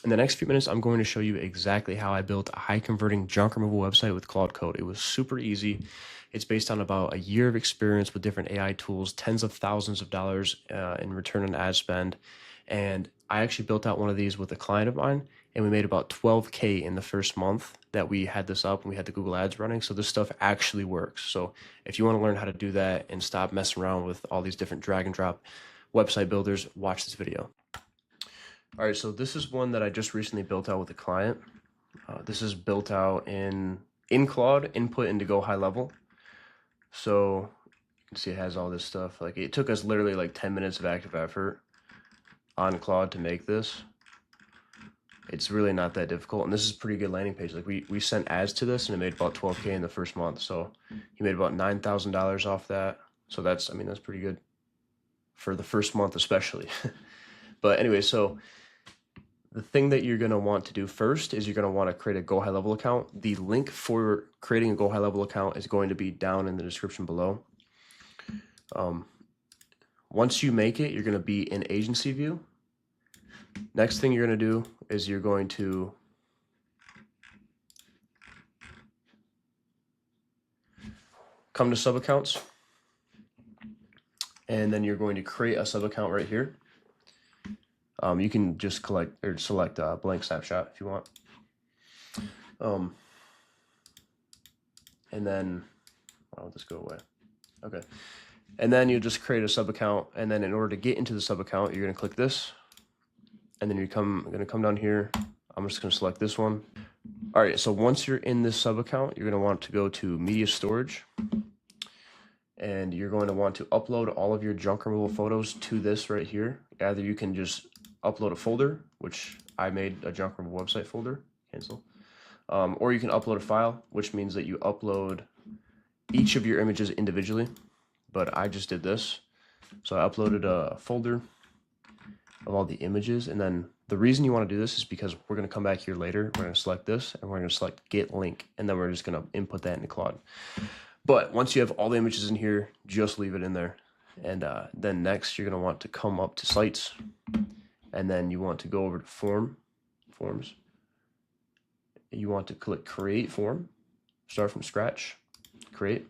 In the next few minutes, I'm going to show you exactly how I built a high converting junk removal website with Claude Code. It was super easy. It's based on about a year of experience with different AI tools, tens of thousands of dollars in return on ad spend. And I actually built out one of these with a client of mine, and we made about 12K in the first month that we had this up and we had the Google ads running. So this stuff actually works. So if you want to learn how to do that and stop messing around with all these different drag and drop website builders, watch this video. All right, so this is one that I just recently built out with a client. This is built out in Claude, input into GoHighLevel. So you can see it has all this stuff. Like it took us literally like 10 minutes of active effort on Claude to make this. It's really not that difficult, and this is a pretty good landing page. Like we sent ads to this, and it made about 12K in the first month. So he made about $9,000 off that. So that's, I mean, that's pretty good for the first month, especially. But anyway, so the thing that you're going to want to do first is you're going to want to create a GoHighLevel account. The link for creating a GoHighLevel account is going to be down in the description below. Once you make it, you're going to be in agency view. Next thing you're going to do is you're going to come to sub accounts, and then you're going to create a sub account right here. You can just select a blank snapshot if you want. And then, I'll just go away. Okay. And then you just create a sub account. And then in order to get into the sub account, you're going to click this. And then you're going to come down here. I'm just going to select this one. All right. So once you're in this sub account, you're going to want to go to media storage. And you're going to want to upload all of your junk removal photos to this right here. Either you can just upload a folder, which I made a junk removal website folder, cancel. Or you can upload a file, which means that you upload each of your images individually. But I just did this. So I uploaded a folder of all the images. And then the reason you want to do this is because we're going to come back here later. We're going to select this, and we're going to select get link. And then we're just going to input that into Claude. But once you have all the images in here, just leave it in there. And then next, you're going to want to come up to sites. And then you want to go over to forms. You want to click create form, start from scratch, create.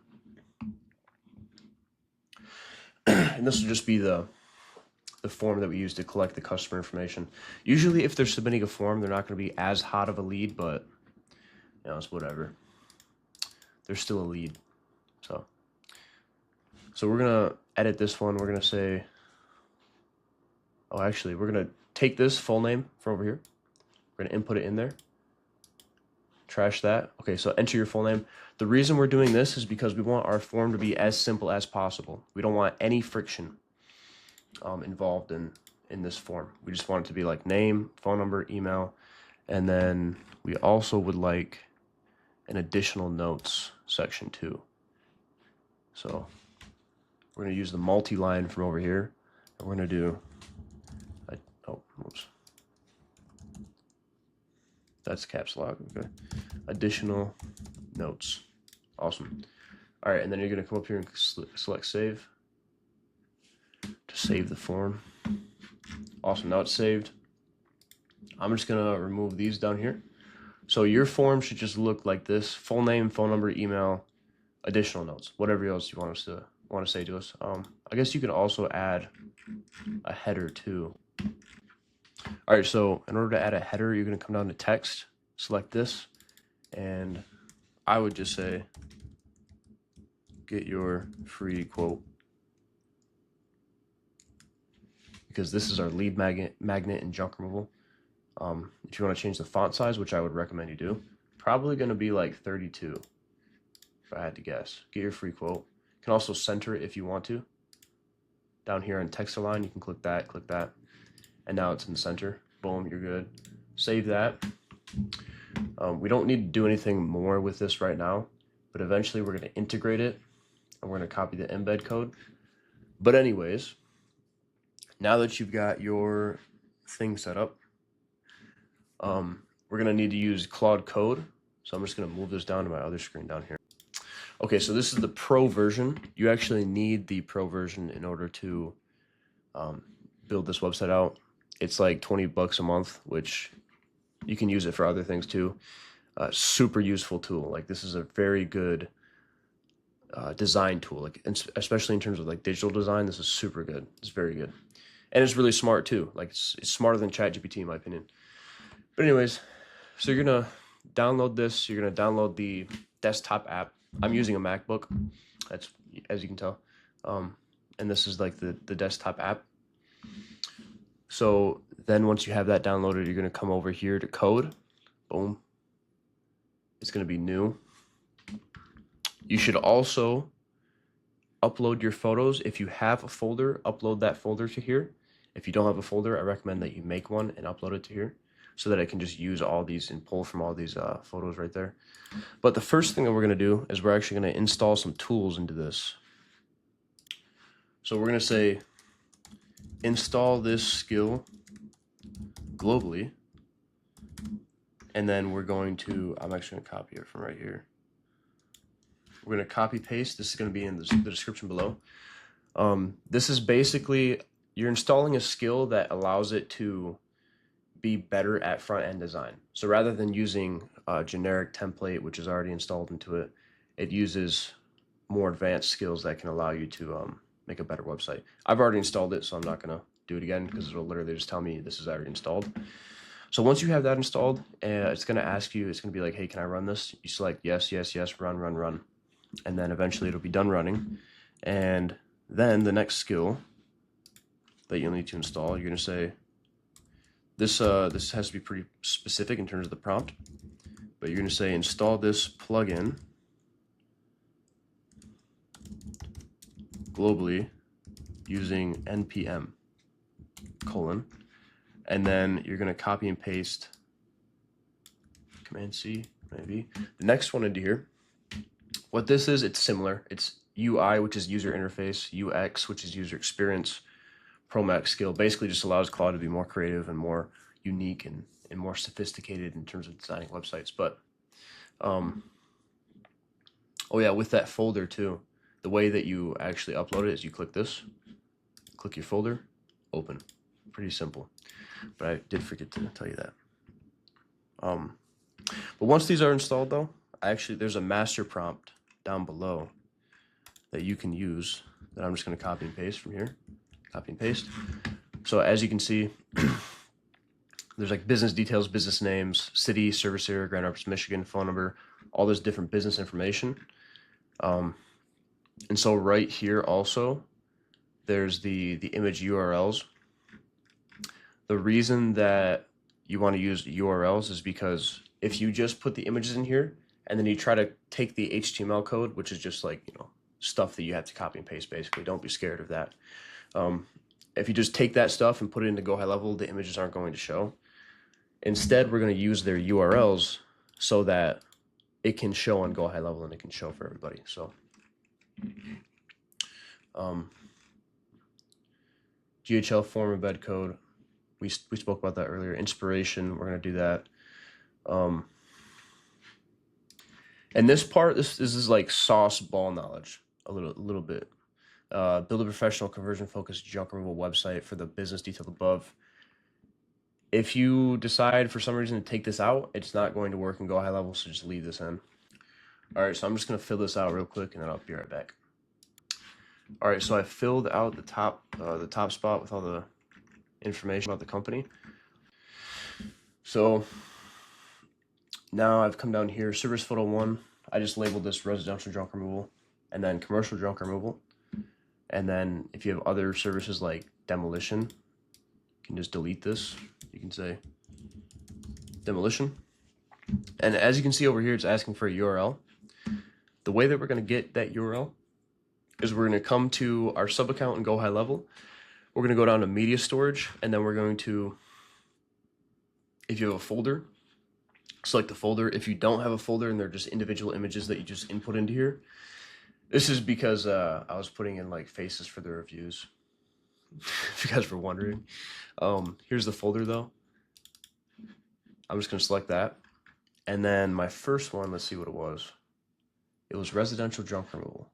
And this will just be the form that we use to collect the customer information. Usually if they're submitting a form, they're not going to be as hot of a lead, but you know, it's whatever. They're still a lead. So we're going to edit this one. We're going to say, oh, actually, we're going to take this full name from over here. We're going to input it in there. Trash that. Okay, so enter your full name. The reason we're doing this is because we want our form to be as simple as possible. We don't want any friction involved in this form. We just want it to be like name, phone number, email, and then we also would like an additional notes section too. So we're going to use the multi-line from over here, and we're going to do, oh, whoops. That's caps lock, okay. Additional notes. Awesome. All right, and then you're going to come up here and select save to save the form. Awesome, now it's saved. I'm just going to remove these down here. So your form should just look like this: full name, phone number, email, additional notes, whatever else you want to say to us. I guess you can also add a header too. All right, so in order to add a header, you're going to come down to text, select this, and I would just say, get your free quote, because this is our lead magnet and junk removal. If you want to change the font size, which I would recommend you do, probably going to be like 32, if I had to guess. Get your free quote. You can also center it if you want to. Down here on text align, you can click that, and now it's in the center. Boom, you're good. Save that. We don't need to do anything more with this right now, but eventually we're going to integrate it, and we're going to copy the embed code. But anyways, now that you've got your thing set up, we're going to need to use Claude Code. So I'm just going to move this down to my other screen down here. Okay, so this is the pro version. You actually need the pro version in order to build this website out. It's like 20 bucks a month, which You can use it for other things too. Super useful tool. Like this is a very good design tool, like especially in terms of like digital design. This is super good. It's very good, and it's really smart too. Like it's smarter than ChatGPT in my opinion. But anyways, so you're gonna download this. You're gonna download the desktop app. I'm using a MacBook. That's, as you can tell, and this is like the desktop app. So then once you have that downloaded, you're gonna come over here to code. Boom. It's gonna be new. You should also upload your photos. If you have a folder, upload that folder to here. If you don't have a folder, I recommend that you make one and upload it to here so that I can just use all these and pull from all these photos right there. But the first thing that we're gonna do is we're actually gonna install some tools into this. So we're gonna say, install this skill globally. And then we're going to, I'm actually gonna copy it from right here. We're gonna copy paste. This is gonna be in the description below. This is basically, you're installing a skill that allows it to be better at front end design. So rather than using a generic template, which is already installed into it, it uses more advanced skills that can allow you to make a better website. I've already installed it, so I'm not gonna do it again because it'll literally just tell me this is already installed. So once you have that installed, it's gonna ask you, it's gonna be like, hey, can I run this? You select yes, yes, yes, run, run, run. And then eventually it'll be done running. And then the next skill that you'll need to install, you're gonna say, this has to be pretty specific in terms of the prompt, but you're gonna say install this plugin globally using npm : and then you're gonna copy and paste Command C maybe the next one into here. What this is, it's similar. It's UI, which is user interface, UX, which is user experience, ProMax skill. Basically just allows Claude to be more creative and more unique and more sophisticated in terms of designing websites. But oh yeah, with that folder too, the way that you actually upload it is you click this, click your folder, open. Pretty simple, but I did forget to tell you that. But once these are installed though, there's a master prompt down below that you can use that I'm just going to copy and paste from here. Copy and paste. So as you can see, there's like business details, business names, city, service area, Grand Rapids, Michigan, phone number, all this different business information. And so right here also, there's the image URLs. The reason that you want to use URLs is because if you just put the images in here and then you try to take the HTML code, which is just like, stuff that you have to copy and paste basically, don't be scared of that. If you just take that stuff and put it into GoHighLevel, the images aren't going to show. Instead, we're going to use their URLs so that it can show on GoHighLevel and it can show for everybody. So GHL form embed code, we spoke about that earlier. Inspiration, we're going to do that. And this part, this is like sauce ball knowledge a little bit. Build a professional conversion focused junk removal website for the business detailed above. If you decide for some reason to take this out, it's not going to work in GoHighLevel, so just leave this in. All right, so I'm just gonna fill this out real quick and then I'll be right back. All right, so I filled out the top spot with all the information about the company. So now I've come down here, service photo 1. I just labeled this residential junk removal and then commercial junk removal. And then if you have other services like demolition, you can just delete this. You can say demolition. And as you can see over here, it's asking for a URL. The way that we're going to get that URL is we're going to come to our sub account and GoHighLevel. We're going to go down to media storage, and then we're going to, if you have a folder, select the folder. If you don't have a folder and they're just individual images that you just input into here, this is because I was putting in like faces for the reviews. If you guys were wondering. Here's the folder though. I'm just going to select that. And then my first one, let's see what it was. It was residential junk removal.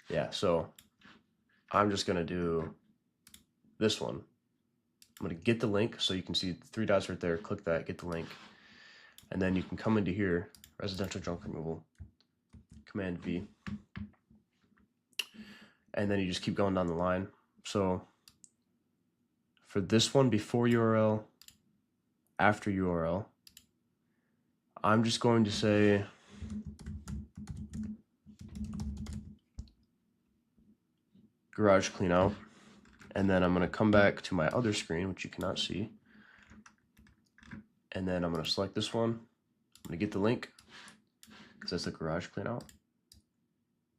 Yeah, so I'm just going to do this one. I'm going to get the link. So you can see the 3 dots right there. Click that, get the link. And then you can come into here, residential junk removal, Command V. And then you just keep going down the line. So for this one, before URL, after URL, I'm just going to say garage clean out. And then I'm going to come back to my other screen, which you cannot see. And then I'm going to select this one. I'm going to get the link because that's the garage clean out.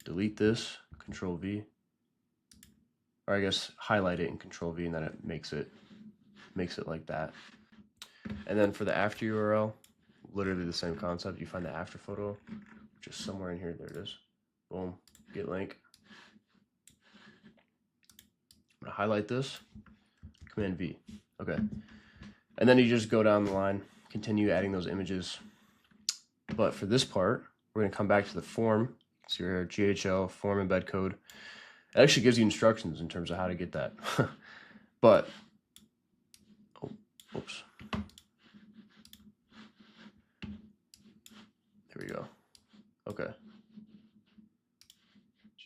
Delete this, Control V. Or I guess highlight it and Control V, and then it makes it like that. And then for the after URL, literally the same concept. You find the after photo, just somewhere in here. There it is. Boom. Get link. I'm gonna highlight this. Command V. Okay. And then you just go down the line, continue adding those images. But for this part, we're gonna come back to the form. So your GHL form embed code. It actually gives you instructions in terms of how to get that. But, oh, oops. There we go. Okay.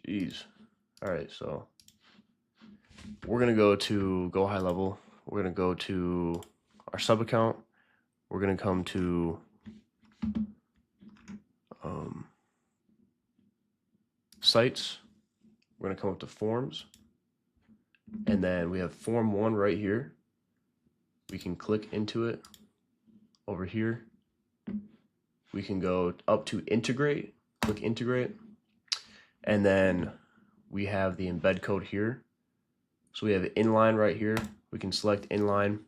Jeez. All right, so we're gonna go to GoHighLevel. We're gonna go to our sub account. We're gonna come to sites. We're gonna come up to forms, and then we have form 1 right here. We can click into it. Over here, we can go up to integrate, click integrate, and then we have the embed code here. So we have inline right here. We can select inline.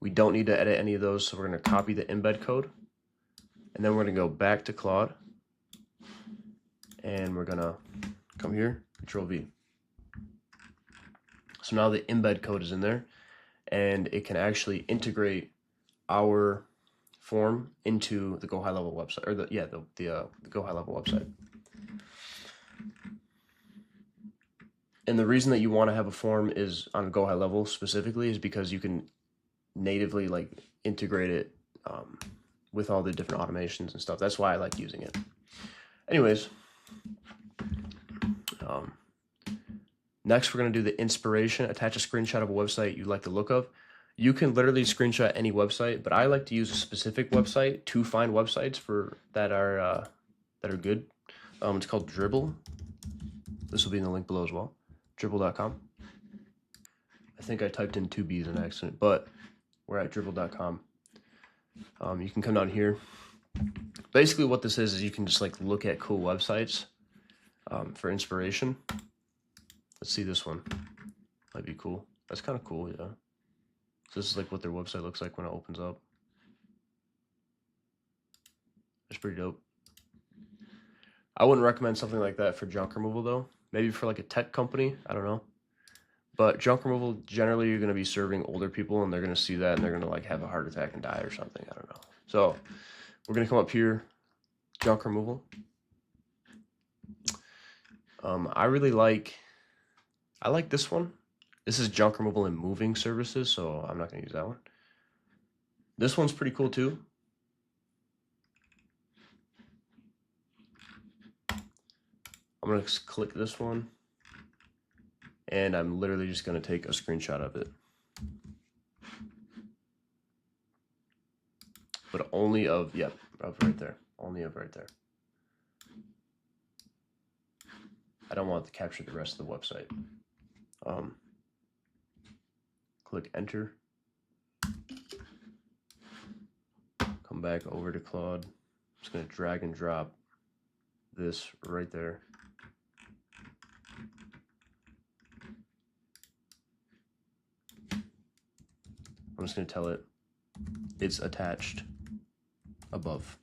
We don't need to edit any of those, so we're going to copy the embed code, and then we're going to go back to Claude, and we're going to come here, Control V. So now the embed code is in there, and it can actually integrate our form into the GoHighLevel website, or the GoHighLevel website. And the reason that you want to have a form is on GoHighLevel specifically is because you can natively like integrate it with all the different automations and stuff. That's why I like using it. Anyways, next we're going to do the inspiration. Attach a screenshot of a website you like the look of. You can literally screenshot any website, but I like to use a specific website to find websites for that are good. It's called Dribble. This will be in the link below as well. Dribble.com. I think I typed in 2 B's in accident, but we're at dribble.com. You can come down here. Basically what this is you can just like look at cool websites for inspiration. Let's see this one. Might be cool. That's kind of cool, yeah. So this is like what their website looks like when it opens up. It's pretty dope. I wouldn't recommend something like that for junk removal though. Maybe for like a tech company, I don't know. But junk removal, generally you're gonna be serving older people and they're gonna see that and they're gonna like have a heart attack and die or something, I don't know. So we're gonna come up here, junk removal. I like this one. This is junk removal and moving services, so I'm not gonna use that one. This one's pretty cool too. I'm gonna click this one, and I'm literally just gonna take a screenshot of it. But only of, yep, of right there. Only of right there. I don't want to capture the rest of the website. Click enter. Come back over to Claude. I'm just gonna drag and drop this right there. I'm just gonna tell it it's attached above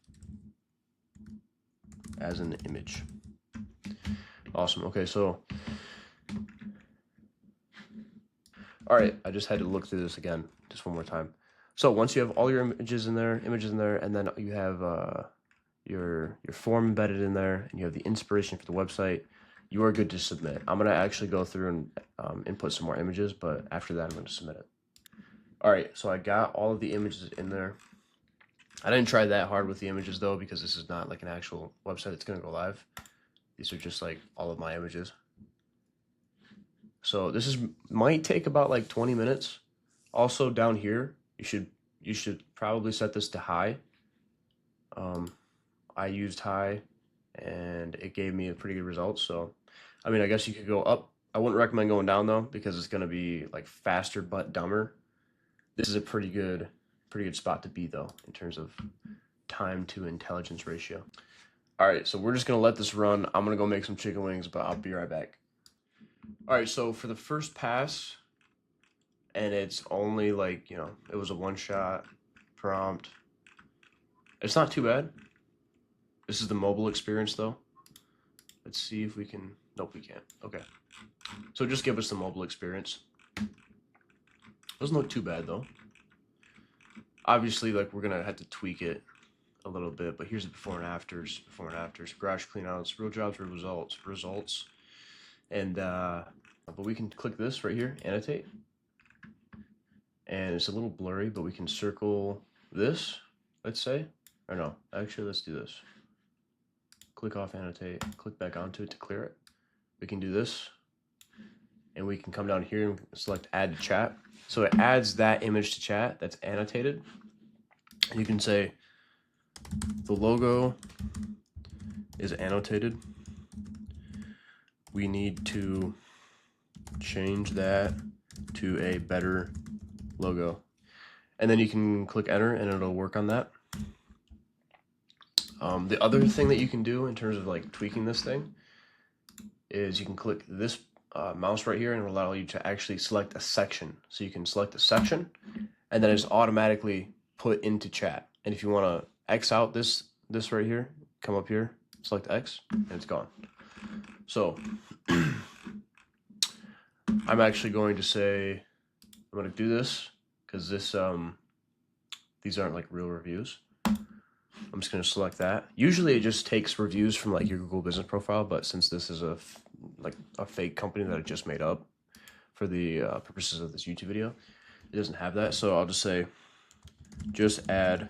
as an image. Awesome. Okay, so all right, I just had to look through this again just one more time. So once you have all your images in there, and then you have your form embedded in there, and you have the inspiration for the website, you are good to submit. I'm gonna actually go through and input some more images, but after that, I'm gonna submit it. All right, so I got all of the images in there. I didn't try that hard with the images though, because this is not like an actual website that's gonna go live. These are just like all of my images. So this might take about like 20 minutes. Also down here, you should probably set this to high. I used high and it gave me a pretty good result. So, I mean, I guess you could go up. I wouldn't recommend going down though, because it's going to be like faster but dumber. This is a pretty good spot to be though, in terms of time to intelligence ratio. All right, so we're just going to let this run. I'm going to go make some chicken wings, but I'll be right back. All right, so for the first pass, and it's only like, it was a one-shot prompt. It's not too bad. This is the mobile experience though. Let's see if we can, nope, we can't. Okay. So just give us the mobile experience. Doesn't look too bad though. Obviously, like, we're gonna have to tweak it a little bit, but here's the before and afters, garage cleanouts, real jobs, real results. And, but we can click this right here, annotate. And it's a little blurry, but we can circle this, let's say. Or no, actually, let's do this. Click off annotate, click back onto it to clear it. We can do this, and we can come down here and select add to chat. So it adds that image to chat that's annotated. And you can say the logo is annotated. We need to change that to a better logo. And then you can click enter and it'll work on that. The other thing that you can do in terms of like tweaking this thing is you can click this mouse right here and it'll allow you to actually select a section. So you can select a section and then it's automatically put into chat. And if you want to X out this right here, come up here, select X, and it's gone. So I'm actually going to say, I'm going to do this because this these aren't like real reviews. I'm just going to select that. Usually it just takes reviews from like your Google business profile, but since this is a fake company that I just made up for the purposes of this YouTube video, it doesn't have that. So I'll just say, just add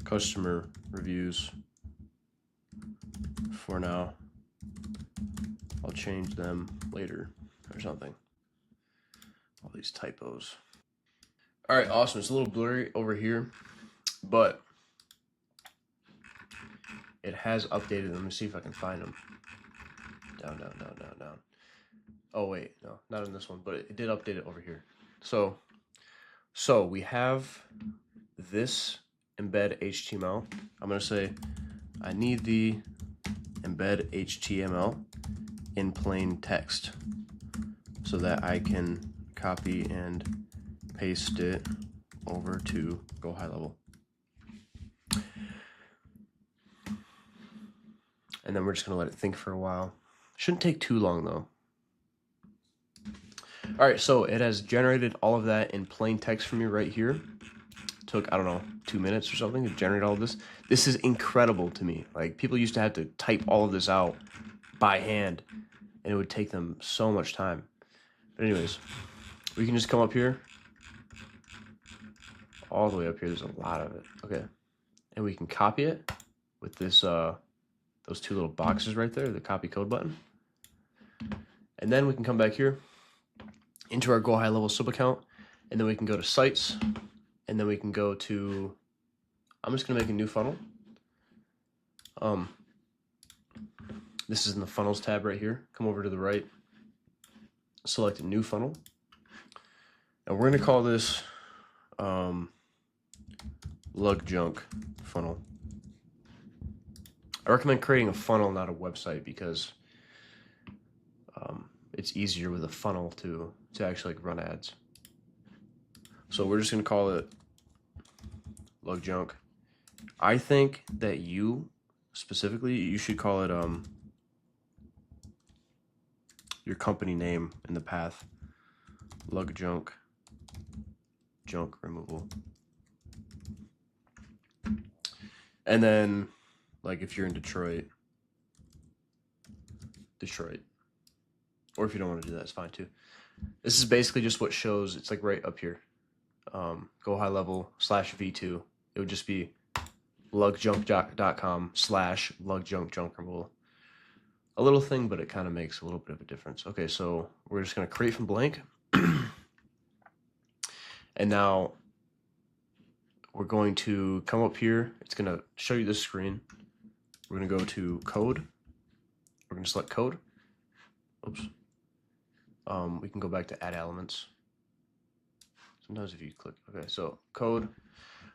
customer reviews for now. I'll change them later or something. All these typos. All right, awesome. It's a little blurry over here, but it has updated. Let me see if I can find them. Down. Oh wait, no, not in this one, but it did update it over here. So we have this embed HTML. I'm gonna say I need the embed HTML in plain text so that I can copy and paste it over to GoHighLevel. And then we're just gonna let it think for a while. Shouldn't take too long though. All right, so it has generated all of that in plain text for me right here. It took, I don't know, 2 minutes or something to generate all of this. This is incredible to me. Like, people used to have to type all of this out by hand, and it would take them so much time. But anyways, we can just come up here, all the way up here. There's a lot of it. Okay, and we can copy it with this those two little boxes right there, the copy code button. And then we can come back here into our GoHighLevel sub account, and then we can go to sites, and then we can go to, I'm just gonna make a new funnel. This is in the funnels tab right here. Come over to the right, select a new funnel, and we're gonna call this lug junk funnel. I recommend creating a funnel, not a website, because it's easier with a funnel to actually like run ads. So we're just gonna call it lug junk. I think that you should call it your company name in the path. Lug junk removal. And then, like, if you're in Detroit, Detroit. Or if you don't want to do that, it's fine too. This is basically just what shows, it's like right up here. GoHighLevel/v2. It would just be lugjunk.com/lugjunk removal. A little thing, but it kind of makes a little bit of a difference. Okay, so we're just going to create from blank. And now we're going to come up here. It's going to show you this screen. We're going to go to code. We're going to select code. Oops. We can go back to add elements. Sometimes if you click, okay, so code.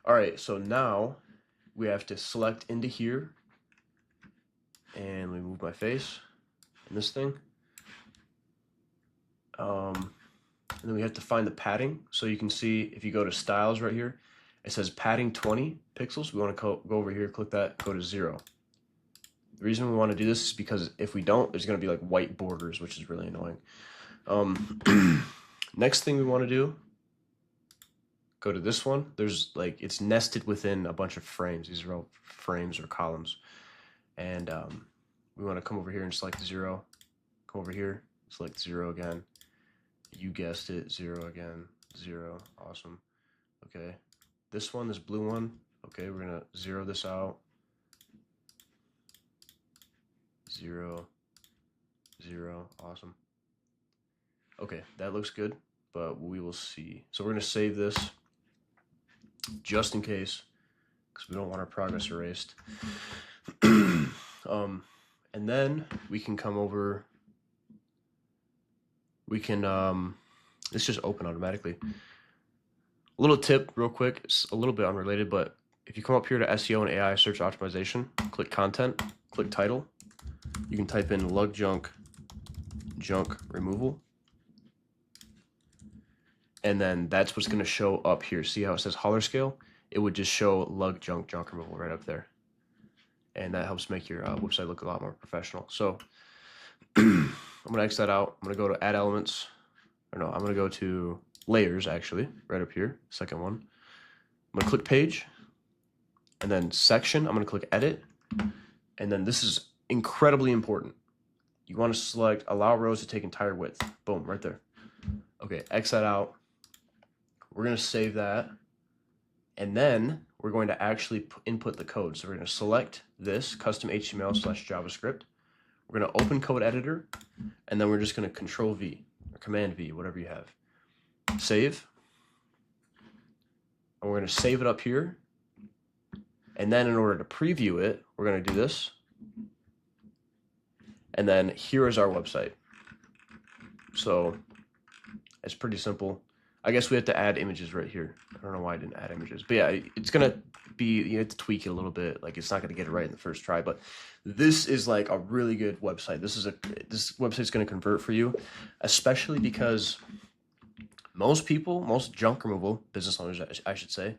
All right, so now we have to select into here, and we move my face in this thing. And then we have to find the padding. So you can see if you go to styles right here, it says padding 20 pixels. We want to go over here, click that, go to 0. The reason we want to do this is because if we don't, there's going to be like white borders, which is really annoying. Next thing we want to do, go to this one. There's like, it's nested within a bunch of frames. These are all frames or columns. And we want to come over here and select 0. Come over here, select 0 again. You guessed it, 0 again, 0. Awesome. Okay. This one, this blue one. Okay, we're going to 0 this out. 0, 0. Awesome. Okay, that looks good, but we will see. So we're going to save this just in case, because we don't want our progress erased. And then we can come over. We can, it's just open automatically. A little tip real quick, it's a little bit unrelated, but if you come up here to SEO and AI search optimization, click content, click title, you can type in lug junk removal. And then that's what's gonna show up here. See how it says hauler scale? It would just show lug junk removal right up there. And that helps make your website look a lot more professional. So I'm gonna X that out. I'm gonna go to add elements. Or no, I'm gonna go to layers actually, right up here, second one. I'm gonna click page, and then section, I'm gonna click edit. And then this is incredibly important. You wanna select allow rows to take entire width. Boom, right there. Okay, X that out. We're gonna save that. And then we're going to actually input the code. So we're gonna select this custom HTML/JavaScript. We're going to open code editor, and then we're just going to Control V or Command V, whatever you have. Save. And we're going to save it up here. And then in order to preview it, we're going to do this. And then here is our website. So it's pretty simple. I guess we have to add images right here. I don't know why I didn't add images. But yeah, it's going to be, you have to tweak it a little bit. Like it's not going to get it right in the first try, but this is like a really good website. This website's going to convert for you, especially because most people, most junk removal business owners, I should say,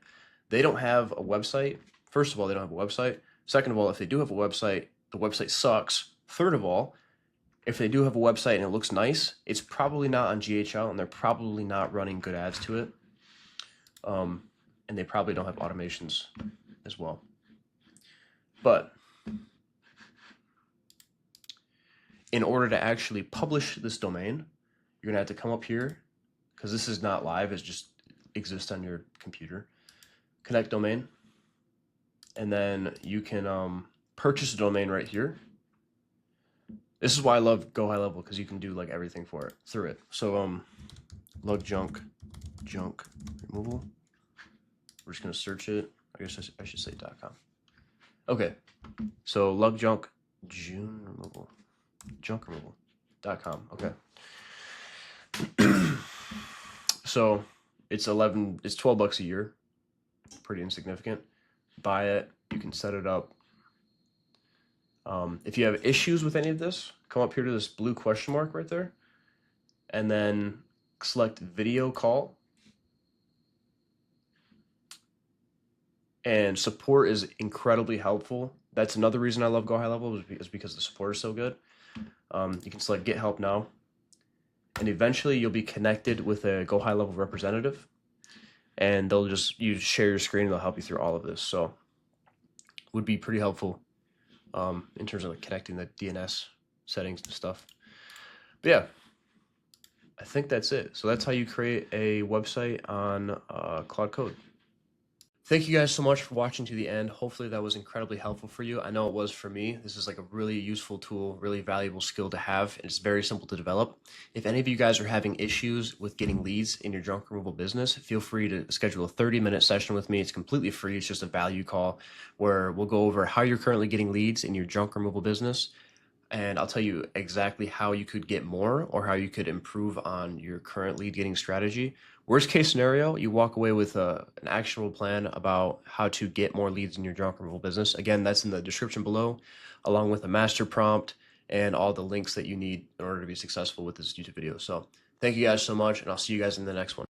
they don't have a website. First of all, they don't have a website. Second of all, if they do have a website, the website sucks. Third of all, if they do have a website and it looks nice, it's probably not on GHL and they're probably not running good ads to it. And they probably don't have automations as well. But in order to actually publish this domain, you're gonna have to come up here, because this is not live, it just exists on your computer. Connect domain, and then you can purchase a domain right here. This is why I love GoHighLevel, because you can do like everything for it through it. So lug junk removal. We're just gonna search it. I guess I should say .com. Okay, so lug junk removal.com. Okay. So it's 12 bucks a year. Pretty insignificant. Buy it. You can set it up. If you have issues with any of this, come up here to this blue question mark right there, and then select video call. And support is incredibly helpful. That's another reason I love GoHighLevel, is because the support is so good. You can select get help now, and eventually you'll be connected with a GoHighLevel representative, and you share your screen and they'll help you through all of this. So would be pretty helpful in terms of like connecting the DNS settings and stuff. But yeah, I think that's it. So that's how you create a website on Claude Code. Thank you guys so much for watching to the end. Hopefully that was incredibly helpful for you. I know it was for me. This is like a really useful tool, really valuable skill to have, and it's very simple to develop. If any of you guys are having issues with getting leads in your junk removal business, feel free to schedule a 30-minute session with me. It's completely free. It's just a value call where we'll go over how you're currently getting leads in your junk removal business, and I'll tell you exactly how you could get more or how you could improve on your current lead getting strategy. Worst case scenario, you walk away with an actionable plan about how to get more leads in your junk removal business. Again, that's in the description below, along with a master prompt and all the links that you need in order to be successful with this YouTube video. So thank you guys so much, and I'll see you guys in the next one.